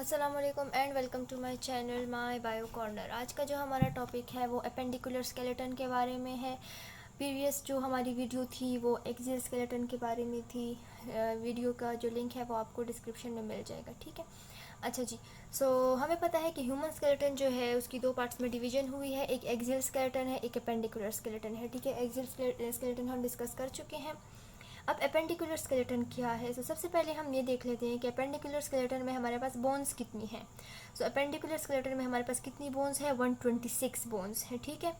अस्सलाम वालेकुम and welcome to my channel my bio corner. आज का जो हमारा टॉपिक है वो एपेंडिकुलर स्केलेटन के बारे में है। प्रीवियस जो हमारी वीडियो थी वो एक्सियल स्केलेटन के बारे में थी। वीडियो का जो लिंक है वो आपको डिस्क्रिप्शन में मिल जाएगा, ठीक है। अच्छा जी, हमें पता है कि ह्यूमन स्केलेटन जो है उसकी दो पार्ट्स में डिवीजन हुई है, एक एक्सियल स्केलेटन है, एक एपेंडिकुलर स्केलेटन है, ठीक है। एक्सियल स्केलेटन हम डिस्कस कर चुके हैं। अब एपेंडिकुलर स्केलेटन क्या है? सबसे पहले हम ये देख लेते हैं कि एपेंडिकुलर स्केलेटन में हमारे पास बोन्स कितनी हैं। एपेंडिकुलर स्केलेटन में हमारे पास कितनी बोन्स है? 126 बोन्स है, ठीक है।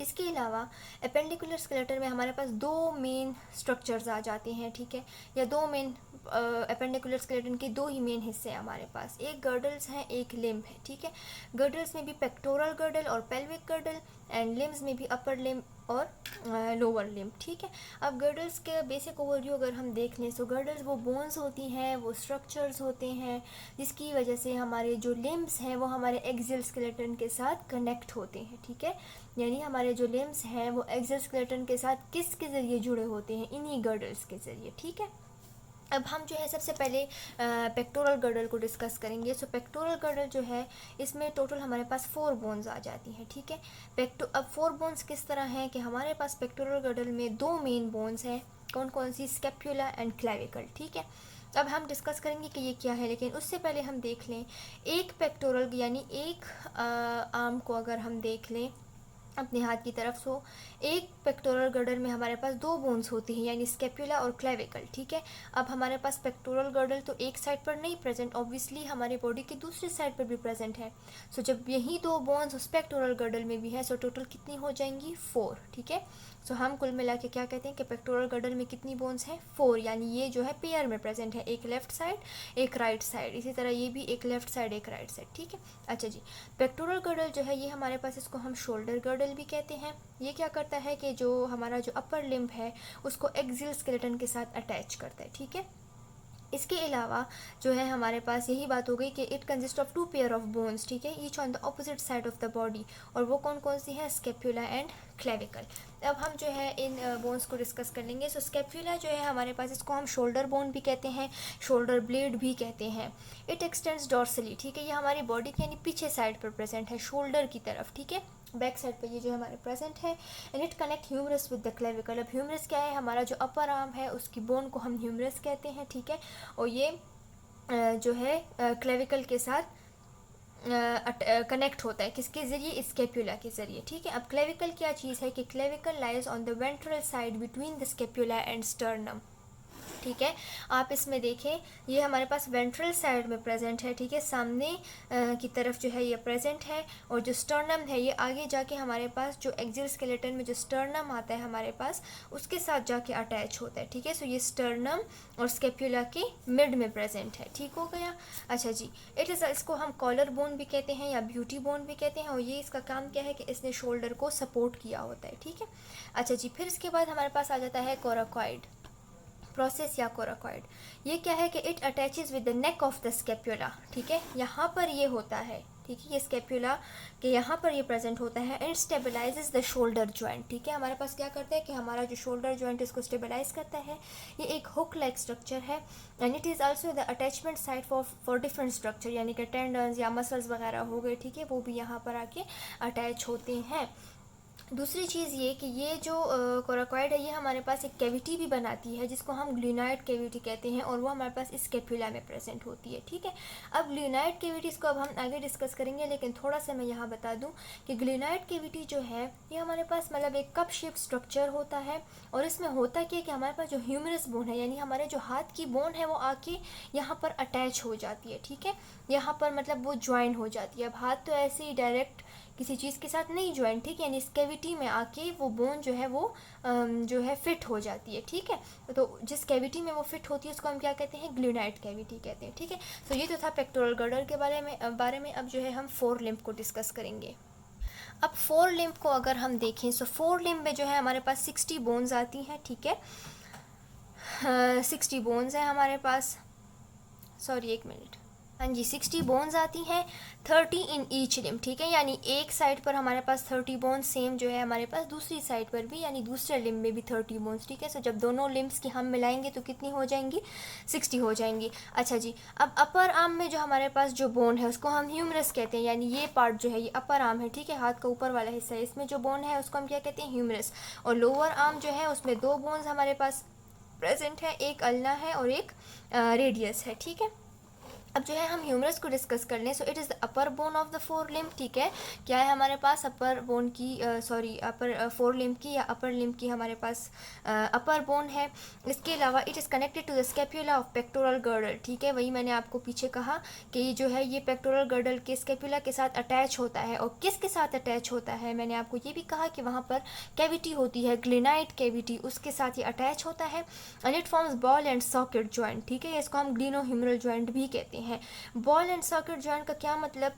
इसके अलावा एपेंडिकुलर स्केलेटन में हमारे पास दो मेन स्ट्रक्चर्स आ जाते हैं, ठीक है। या दो मेन एपेंडिकुलर स्केलेटन के दो ही मेन हिस्से हैं हमारे पास, एक गर्डल्स हैं, एक लिम्ब है, ठीक है। गर्डल्स में भी पेक्टोरल गर्डल और पेल्विक गर्डल, एंड लिम्स में भी अपर लिम्ब और लोअर लिम्ब, ठीक है। अब गर्डल्स के बेसिक ओवरव्यू अगर हम देख लें तो गर्डल्स वो बोन्स होती हैं, वो स्ट्रक्चर्स होते हैं जिसकी वजह से हमारे जो लिम्ब्स हैं वो हमारे एक्सियल स्केलेटन के साथ कनेक्ट होते हैं, ठीक है। यानी हमारे जो लिम्ब्स हैं वो एक्सियल स्केलेटन के साथ किसके ज़रिए जुड़े होते हैं? इन्हीं गर्डल्स के ज़रिए, ठीक है। अब हम जो है सबसे पहले पेक्टोरल गर्डल को डिस्कस करेंगे। पेक्टोरल गर्डल जो है इसमें टोटल हमारे पास 4 बोन्स आ जाती हैं, ठीक है। अब 4 बोन्स किस तरह हैं कि हमारे पास पेक्टोरल गर्डल में दो मेन बोन्स हैं, कौन कौन सी? स्कैप्यूला एंड क्लेविकल, ठीक है। अब हम डिस्कस करेंगे कि ये क्या है, लेकिन उससे पहले हम देख लें एक पेक्टोरल यानी एक आर्म को अगर हम देख लें अपने हाथ की तरफ, एक पेक्टोरल गर्डल में हमारे पास दो बोन्स होती हैं यानी स्कैपुला और क्लेविकल, ठीक है। अब हमारे पास पेक्टोरल गर्डल तो एक साइड पर नहीं प्रेजेंट, ऑब्वियसली हमारे बॉडी की दूसरी साइड पर भी प्रेजेंट है। जब यही दो बोन्स उस पेक्टोरल गर्डल में भी है टोटल कितनी हो जाएंगी? 4, ठीक है। हम कुल मिला के क्या कहते हैं कि पेक्टोरल गर्डल में कितनी बोन्स हैं? 4, यानी ये जो है पेयर में प्रेजेंट है, एक लेफ्ट साइड एक राइट साइड, इसी तरह ये भी एक लेफ्ट साइड एक राइट साइड, ठीक है। अच्छा जी, पेक्टोरल गर्डल जो है ये हमारे पास, इसको हम शोल्डर गर्डल भी कहते हैं। ये क्या करता है कि जो हमारा जो अपर लिम्ब है उसको एक्सियल स्केलेटन के साथ अटैच करता है, ठीक है। इसके अलावा जो है हमारे पास यही बात हो गई कि it consist of 2 pair of bones, ठीक है, each on the opposite side of the body, और वो कौन कौन सी हैं? Scapula and clavicle. अब हम जो है इन बोन्स को डिस्कस कर लेंगे। स्कैपुला जो है हमारे पास, इसको हम शोल्डर बोन भी कहते हैं, शोल्डर ब्लेड भी कहते हैं। इट एक्सटेंड्स डॉर्सली, ठीक है, ये हमारी बॉडी के यानी पीछे साइड पर प्रेजेंट है, शोल्डर की तरफ, ठीक है, बैक साइड पर ये जो हमारे प्रेजेंट है। And it connect humerus with the clavicle. अब ह्यूमरस क्या है? हमारा जो अपर आर्म है उसकी बोन को हम ह्यूमरस कहते हैं, ठीक है। और ये जो है क्लेविकल के साथ कनेक्ट होता है, किसके ज़रिए? स्केपुला के ज़रिए, ठीक है। अब क्लेविकल क्या चीज़ है कि clavicle lies on the ventral side between the scapula and sternum, ठीक है। आप इसमें देखें ये हमारे पास वेंट्रल साइड में प्रेजेंट है, ठीक है, सामने की तरफ जो है ये प्रेजेंट है। और जो स्टर्नम है ये आगे जाके हमारे पास जो एक्सियल स्केलेटन में जो स्टर्नम आता है हमारे पास उसके साथ जाके अटैच होता है, ठीक है। ये स्टर्नम और स्केपुला के मिड में प्रेजेंट है, ठीक हो गया। अच्छा जी, इसको हम कॉलर बोन भी कहते हैं या ब्यूटी बोन भी कहते हैं, और ये इसका काम क्या है कि इसने शोल्डर को सपोर्ट किया होता है, ठीक है। अच्छा जी, फिर इसके बाद हमारे पास आ जाता है कोराकॉइड प्रोसेस या कोराकॉइड। ये क्या है कि it attaches with the neck of the scapula, ठीक है, यहाँ पर ये होता है, ठीक है, ये स्केपुला के यहाँ पर ये प्रेजेंट होता है। And stabilises the shoulder joint, ठीक है, हमारे पास क्या करता है कि हमारा जो शोल्डर जॉइंट इसको स्टेबलाइज करता है। ये एक हुक लाइक स्ट्रक्चर है and it is also the attachment site for different structure, यानी कि टेंडन्स या मसल्स वगैरह हो गए, ठीक है, वो भी यहाँ पर आके अटैच होते हैं। दूसरी चीज़ ये कि ये जो कोराकॉइड है ये हमारे पास एक कैविटी भी बनाती है जिसको हम ग्लूनाइड कैविटी कहते हैं, और वो हमारे पास इस स्कैपुला में प्रेजेंट होती है, ठीक है। अब ग्लूनाइड कैविटीज़ को अब हम आगे डिस्कस करेंगे, लेकिन थोड़ा सा मैं यहाँ बता दूँ कि ग्लूनाइड कैविटी जो है ये हमारे पास मतलब एक कप शेप स्ट्रक्चर होता है। और इसमें होता क्या है कि हमारे पास जो ह्यूमरस बोन है यानी हमारे जो हाथ की बोन है वो आके यहाँ पर अटैच हो जाती है, ठीक है, यहाँ पर मतलब वो ज्वाइन हो जाती है। अब हाथ तो ऐसे ही डायरेक्ट किसी चीज़ के साथ नहीं ज्वाइन, ठीक है, यानी इस कैविटी में आके वो बोन जो है वो जो है फिट हो जाती है, ठीक है। तो जिस कैविटी में वो फिट होती है उसको हम क्या कहते हैं? ग्लूनाइड कैविटी कहते हैं, ठीक है। ये तो था पेक्टोरल गर्डल के बारे में। अब जो है हम 4 लिम्ब को डिस्कस करेंगे। अब 4 लिम्ब को अगर हम देखें 4 लिम्ब में जो है हमारे पास 60 बोन्स आती हैं, ठीक है, 60 बोन्स हैं हमारे पास। सॉरी, एक मिनट, हाँ जी, 60 बोन्स आती हैं, 30 इन ईच लिम्ब, ठीक है। यानी एक साइड पर हमारे पास 30 बोन्स, सेम जो है हमारे पास दूसरी साइड पर भी, यानी दूसरे लिम्ब में भी 30 बोन्स, ठीक है। सो जब दोनों लिम्ब्स की हम मिलाएंगे तो कितनी हो जाएंगी, 60 हो जाएंगी। अच्छा जी, अब अपर आर्म में जो हमारे पास जो बोन है उसको हम ह्यूमरस कहते हैं, यानी ये पार्ट जो है ये अपर आर्म है, ठीक है, हाथ का ऊपर वाला हिस्सा है, इसमें जो बोन है उसको हम क्या कहते हैं, ह्यूमरस। और लोअर आर्म जो है उसमें दो बोन्स हमारे पास प्रेजेंट है, एक अल्ना है और एक रेडियस है, ठीक है। अब जो है हम ह्यूमरस को डिस्कस कर लें। So it is the upper bone of the four limb, ठीक है। क्या है हमारे पास अपर बोन की, सॉरी अपर फोर लिम्ब की या अपर लिम्ब की हमारे पास अपर बोन है। इसके अलावा it is connected to the scapula of pectoral girdle, ठीक है। वही मैंने आपको पीछे कहा कि ये जो है ये पेक्टोरल गर्डल के स्केपुला के साथ अटैच होता है। और किसके साथ अटैच होता है, मैंने आपको ये भी कहा कि वहाँ पर कैविटी होती है, ग्लिनाइट कैविटी, उसके साथ ये अटैच होता है। And it forms ball and socket joint, ठीक है। इसको हम ग्लिनोह्यूमरल जॉइंट भी कहते हैं। बॉल एंड सॉकेट जॉइंट का क्या मतलब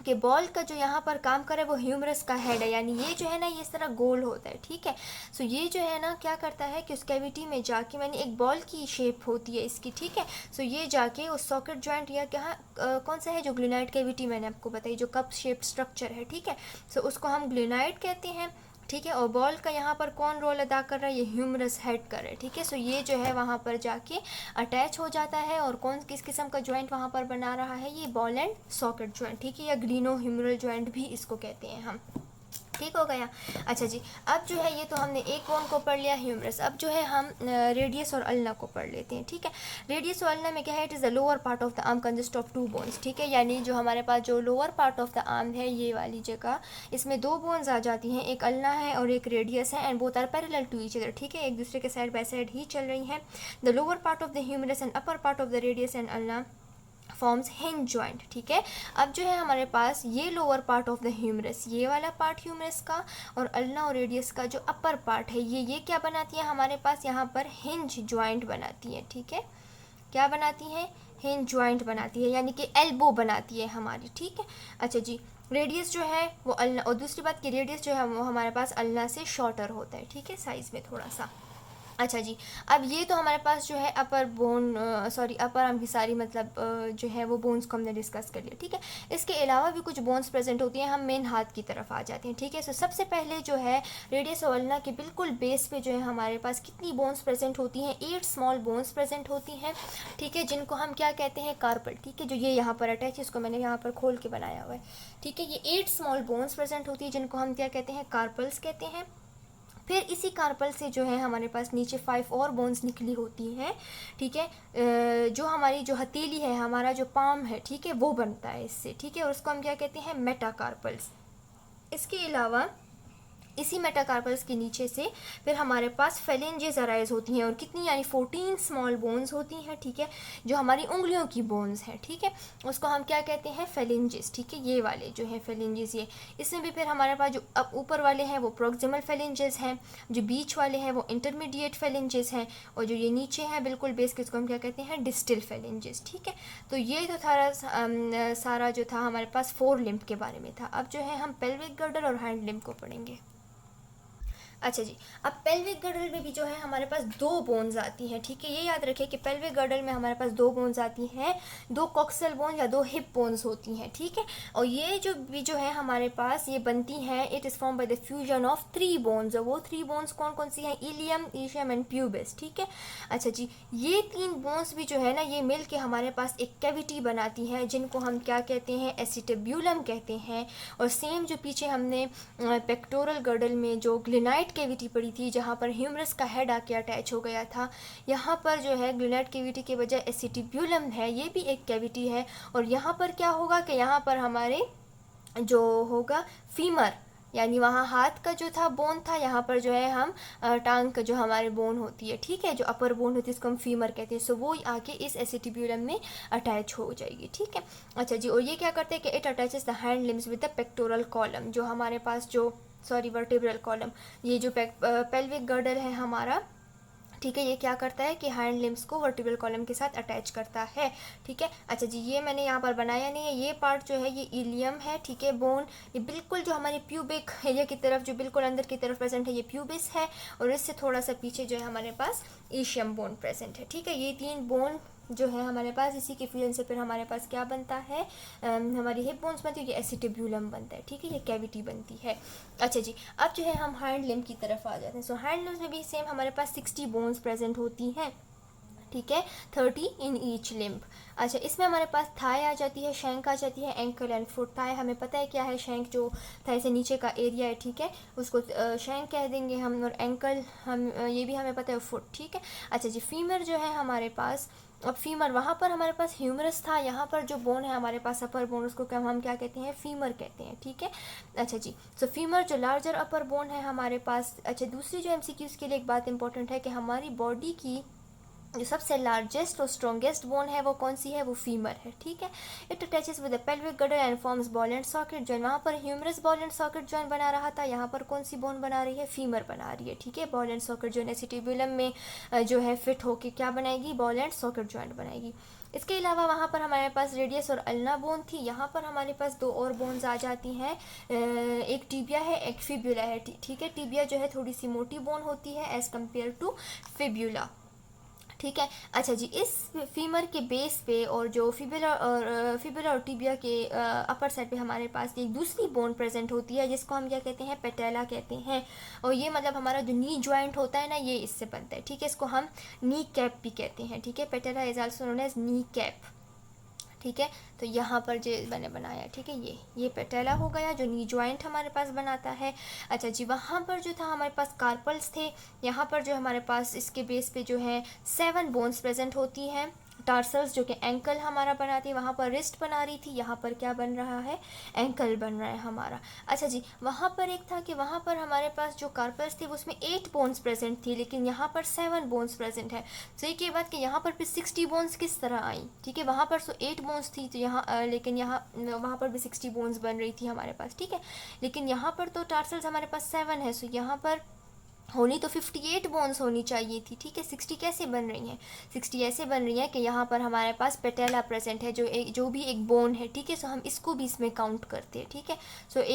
कि बॉल का जो यहाँ पर काम करे वो ह्यूमरस का हेड है, यानी ये जो है ना ये इस तरह गोल होता है, ठीक है। सो ये जो है ना क्या करता है कि उस कैविटी में जाके, मैंने एक बॉल की शेप होती है इसकी, ठीक है। सो ये जाके उस सॉकेट जॉइंट या क्या कौन सा है जो ग्लिनाइट कैविटी मैंने आपको बताई, जो कप शेप स्ट्रक्चर है, ठीक है। सो उसको हम ग्लिनाइट कहते हैं, ठीक है। और बॉल का यहाँ पर कौन रोल अदा कर रहा है, ये ह्यूमरस हेड कर रहा है, ठीक है। सो ये जो है वहाँ पर जाके अटैच हो जाता है। और कौन किस किस्म का जॉइंट वहाँ पर बना रहा है, ये बॉल एंड सॉकेट जॉइंट, ठीक है, या ग्लिनोह्यूमरल जॉइंट भी इसको कहते हैं हम, ठीक हो गया। अच्छा जी, अब जो है ये तो हमने एक बोन को पढ़ लिया ह्यूमरस। अब जो है हम रेडियस और अल्ना को पढ़ लेते हैं, ठीक है। रेडियस और अल्ना में क्या है, it is the lower part of the arm consist of two bones, ठीक है। यानी जो हमारे पास जो lower part of the arm है, ये वाली जगह, इसमें दो बोन्स आ जाती हैं, एक अल्ना है और एक रेडियस है। And both are parallel to each other, ठीक है, एक दूसरे के साइड बाय साइड ही चल रही हैं। The lower part of the humerus and upper part of the radius and ulna forms hinge joint, ठीक है। अब जो है हमारे पास ये lower part of the humerus, ये वाला पार्ट ह्यूमरस का, और अल्ना और रेडियस का जो अपर पार्ट है ये क्या बनाती है हमारे पास, यहाँ पर हिंज जॉइंट बनाती है, ठीक है। क्या बनाती है, हिंज जॉइंट बनाती है, यानी कि एल्बो बनाती है हमारी, ठीक है। अच्छा जी, रेडियस जो है वो अल्ना, और दूसरी बात कि रेडियस जो है वो हमारे पास अल्ना से शॉर्टर होता है, ठीक है, साइज़ में थोड़ा सा। अच्छा जी, अब ये तो हमारे पास जो है अपर बोन, सॉरी अपर आर्म की सारी मतलब जो है वो बोन्स को हमने डिस्कस कर लिया, ठीक है। इसके अलावा भी कुछ बोन्स प्रेजेंट होती हैं, हम मेन हाथ की तरफ आ जाते हैं, ठीक है। सो सबसे पहले जो है रेडियस और अल्ना के बिल्कुल बेस पे जो है हमारे पास कितनी बोन्स प्रेजेंट होती हैं, 8 स्मॉल बोन्स प्रेजेंट होती हैं, ठीक है, जिनको हम क्या कहते हैं, कार्पल, ठीक है। जो ये यहाँ पर अटैच है, इसको मैंने यहाँ पर खोल के बनाया हुआ है, ठीक है। ये 8 स्मॉल बोन्स प्रेजेंट होती है, जिनको हम क्या कहते हैं, कार्पल्स कहते हैं। फिर इसी कार्पल से जो है हमारे पास नीचे 5 और बोन्स निकली होती हैं, ठीक है। जो हमारी जो हथेली है, हमारा जो पाम है, ठीक है, वो बनता है इससे, ठीक है। और उसको हम क्या कहते हैं, मेटाकार्पल्स। इसके अलावा इसी मेटाकार्पल्स के नीचे से फिर हमारे पास फेलेंजेस अराइज होती हैं, और कितनी, यानी 14 स्मॉल बोन्स होती हैं, ठीक है, जो हमारी उंगलियों की बोन्स हैं, ठीक है। उसको हम क्या कहते हैं, फेलेंजेस, ठीक है। ये वाले जो है फेलेंजेस, ये इसमें भी फिर हमारे पास जो अब ऊपर वाले हैं वो प्रोक्सिमल फेलेंजेस हैं, जो बीच वाले हैं वो इंटरमीडिएट फेलेंजेस हैं, और जो ये नीचे हैं बिल्कुल बेस के, इसको हम क्या कहते हैं, डिस्टल फेलेंजेस, ठीक है। तो ये तो सारा जो था हमारे पास फोर लिम्ब के बारे में था। अब जो है हम पेल्विक गर्डल और हैंड लिम्ब को पढ़ेंगे। अच्छा जी, अब पेल्विक गर्डल में भी जो है हमारे पास दो बोन्स आती हैं, ठीक है। ये याद रखें कि पेल्विक गर्डल में हमारे पास दो बोन्स आती हैं, दो कॉक्सल बोन या दो हिप बोन्स होती हैं, ठीक है। और ये जो भी जो है हमारे पास ये बनती हैं, it is form by the fusion of 3 bones. और वो 3 बोन्स कौन कौन सी हैं, इलियम, ईशियम एंड प्यूबिस, ठीक है। अच्छा जी, ये 3 बोन्स भी जो है ना ये मिल के हमारे पास एक कैविटी बनाती हैं, जिनको हम क्या कहते हैं, एसिटेब्यूलम कहते हैं। और सेम जो पीछे हमने पेक्टोरल गर्डल में जो ग्लिनाइट कैविटी पड़ी थी, जहाँ पर ह्यूमरस का हेड आके अटैच हो गया था, यहाँ पर जो है ग्लिनाइट कैविटी के बजाय एसिटिब्यूलम है, ये भी एक कैविटी है। और यहाँ पर क्या होगा कि यहाँ पर हमारे जो होगा फीमर, यानी वहाँ हाथ का जो था बोन था, यहाँ पर जो है हम टांग का जो हमारे बोन होती है, ठीक है, जो अपर बोन होती है इसको हम फीमर कहते हैं। सो वो आके इस एसिटिब्यूलम में अटैच हो जाएगी, ठीक है। अच्छा जी, और ये क्या करते हैं कि it attaches the hand limbs with the pectoral column, जो हमारे पास जो सॉरी वर्टिब्रल कॉलम, ये जो पेल्विक गर्डल है हमारा, ठीक है, ये क्या करता है कि हैंड लिम्स को वर्टिब्रल कॉलम के साथ अटैच करता है, ठीक है। अच्छा जी, ये मैंने यहाँ पर बनाया नहीं है, ये पार्ट जो है ये इलियम है, ठीक है, बोन, ये बिल्कुल जो हमारी प्यूबिक एरिया की तरफ जो बिल्कुल अंदर की तरफ प्रेजेंट है, ये प्यूबिस है। और इससे थोड़ा सा पीछे जो है हमारे पास ईशियम बोन प्रेजेंट है, ठीक है। ये 3 बोन जो है हमारे पास, इसी के फ्यूजन से फिर हमारे पास क्या बनता है, हमारी हिप बोन्स बनती है, ये एसिटिब्यूलम बनता है, ठीक है, ये कैविटी बनती है। अच्छा जी, अब जो है हम हैंड लिम्ब की तरफ आ जाते हैं। सो हैंड लिम्ब में भी सेम हमारे पास 60 बोन्स प्रेजेंट होती हैं, ठीक है, 30 इन ईच लिम्ब। अच्छा, इसमें हमारे पास थाई आ जाती है, शैंक आ जाती है, एंकल एंड फुट। थाई हमें पता है क्या है, शैंक जो थाई से नीचे का एरिया है, ठीक है, उसको शैंक कह देंगे हम, और एंकल हम ये भी हमें पता है फुट, ठीक है। अच्छा जी, फीमर जो है हमारे पास, अब फीमर वहाँ पर हमारे पास ह्यूमरस था, यहाँ पर जो बोन है हमारे पास अपर बोन, उसको क्या हम क्या कहते हैं, फीमर कहते हैं, ठीक है। अच्छा जी, सो फीमर जो लार्जर अपर बोन है हमारे पास। अच्छा, दूसरी जो एमसीक्यूज़ के लिए एक बात इंपॉर्टेंट है कि हमारी बॉडी की जो सबसे लार्जेस्ट और स्ट्रॉन्गेस्ट बोन है वो कौन सी है, वो फीमर है, ठीक है। It attaches with the pelvic girdle and forms ball and socket joint. वहाँ पर humerus ball and socket joint बना रहा था, यहाँ पर कौन सी बोन बना रही है, फीमर बना रही है, ठीक है। बॉल एंड सॉकेट जॉइंट एसिटिब्यूलम में जो है फिट होके क्या बनाएगी, बॉल एंड सॉकेट जॉइंट बनाएगी। इसके अलावा वहाँ पर हमारे पास रेडियस और अल्ना बोन थी, यहाँ पर हमारे पास दो और बोन्स आ जाती हैं, एक टिबिया है, एक फिब्यूला है, ठीक है। टिबिया जो है थोड़ी सी मोटी बोन होती है एज़ कम्पेयर टू फिब्यूला, ठीक है। अच्छा जी, इस फीमर के बेस पे और जो फिबुला और टिबिया के अपर साइड पे हमारे पास एक दूसरी बोन प्रेजेंट होती है, जिसको हम क्या कहते हैं, पेटेला कहते हैं। और ये मतलब हमारा जो नी जॉइंट होता है ना, ये इससे बनता है, ठीक है। इसको हम नी कैप भी कहते हैं, ठीक है। Patella is also known as knee cap, ठीक है। तो यहाँ पर जो मैंने बनाया, ठीक है, ये पेटेला हो गया जो नी जॉइंट हमारे पास बनाता है। अच्छा जी, वहाँ पर जो था हमारे पास कार्पल्स थे, यहाँ पर जो हमारे पास इसके बेस पे जो है 7 बोन्स प्रेजेंट होती हैं। टार्सल्स जो कि एंकल हमारा बनाती है, वहाँ पर रिस्ट बना रही थी, यहाँ पर क्या बन रहा है, एंकल बन रहा है हमारा। अच्छा जी, वहाँ पर एक था कि वहाँ पर हमारे पास जो कार्पल्स थे उसमें 8 बोन्स प्रेजेंट थी, लेकिन यहाँ पर 7 बोन्स प्रेजेंट है। तो एक ये बात कि यहाँ पर भी 60 बोन्स किस तरह आई, ठीक है। वहाँ पर 8 बोन्स थी, तो यहाँ लेकिन यहाँ वहाँ पर भी 60 बोन्स बन रही थी हमारे पास, ठीक है। लेकिन यहाँ पर तो टार्सल्स हमारे पास 7 है, सो यहाँ पर होनी तो 58 बोन्स होनी चाहिए थी, ठीक है। 60 कैसे बन रही हैं, 60 ऐसे बन रही है कि यहाँ पर हमारे पास पेटेला प्रेजेंट है, जो भी एक बोन है, ठीक है। सो हम इसको भी इसमें काउंट करते हैं, ठीक है। सो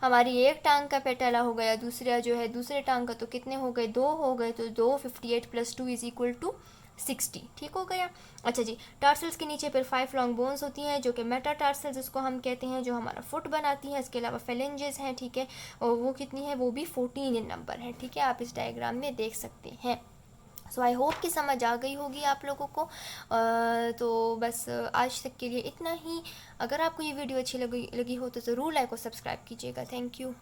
हमारी एक टांग का पेटेला हो गया, दूसरा जो है दूसरे टांग का, तो कितने हो गए, 2 हो गए, तो 2 58 + 2 इज इक्वल टू 60, ठीक हो गया। अच्छा जी, टार्सल्स के नीचे फिर 5 लॉन्ग बोन्स होती हैं, जो कि मेटाटार्सल्स जिसको हम कहते हैं, जो हमारा फुट बनाती हैं। इसके अलावा फेलेंजेस हैं, ठीक है, और वो कितनी है, वो भी 14 इन नंबर है, ठीक है। आप इस डायग्राम में देख सकते हैं। सो आई होप कि समझ आ गई होगी आप लोगों को। तो बस आज तक के लिए इतना ही। अगर आपको ये वीडियो अच्छी लगी हो तो ज़रूर लाइक और सब्सक्राइब कीजिएगा। Thank you.